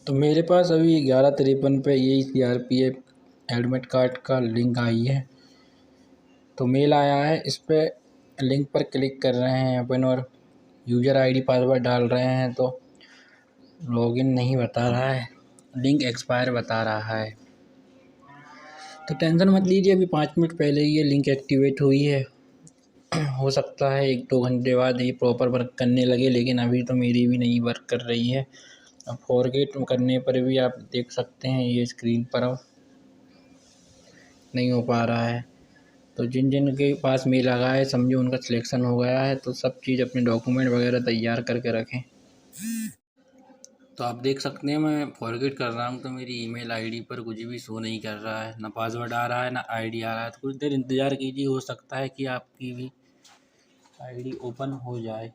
तो मेरे पास अभी 11:53 पे यही CRPF एडमिट कार्ड का लिंक आई है। तो मेल आया है, इस पे लिंक पर क्लिक कर रहे हैं अपन और यूज़र आईडी पासवर्ड डाल रहे हैं तो लॉगिन नहीं बता रहा है, लिंक एक्सपायर बता रहा है। तो टेंशन मत लीजिए, अभी 5 मिनट पहले ही ये लिंक एक्टिवेट हुई है। हो सकता है 1-2 घंटे बाद ये प्रॉपर वर्क करने लगे, लेकिन अभी तो मेरी भी नहीं वर्क कर रही है। अब फॉरगेट करने पर भी आप देख सकते हैं ये स्क्रीन पर अब नहीं हो पा रहा है। तो जिन जिन के पास मेल आ गया है समझो उनका सिलेक्शन हो गया है, तो सब चीज़ अपने डॉक्यूमेंट वगैरह तैयार करके रखें। तो आप देख सकते हैं मैं फॉरगेट कर रहा हूँ तो मेरी ईमेल आईडी पर कुछ भी शो नहीं कर रहा है, ना पासवर्ड आ रहा है ना आईडी आ रहा है। तो कुछ देर इंतज़ार कीजिए, हो सकता है कि आपकी भी आईडी ओपन हो जाए।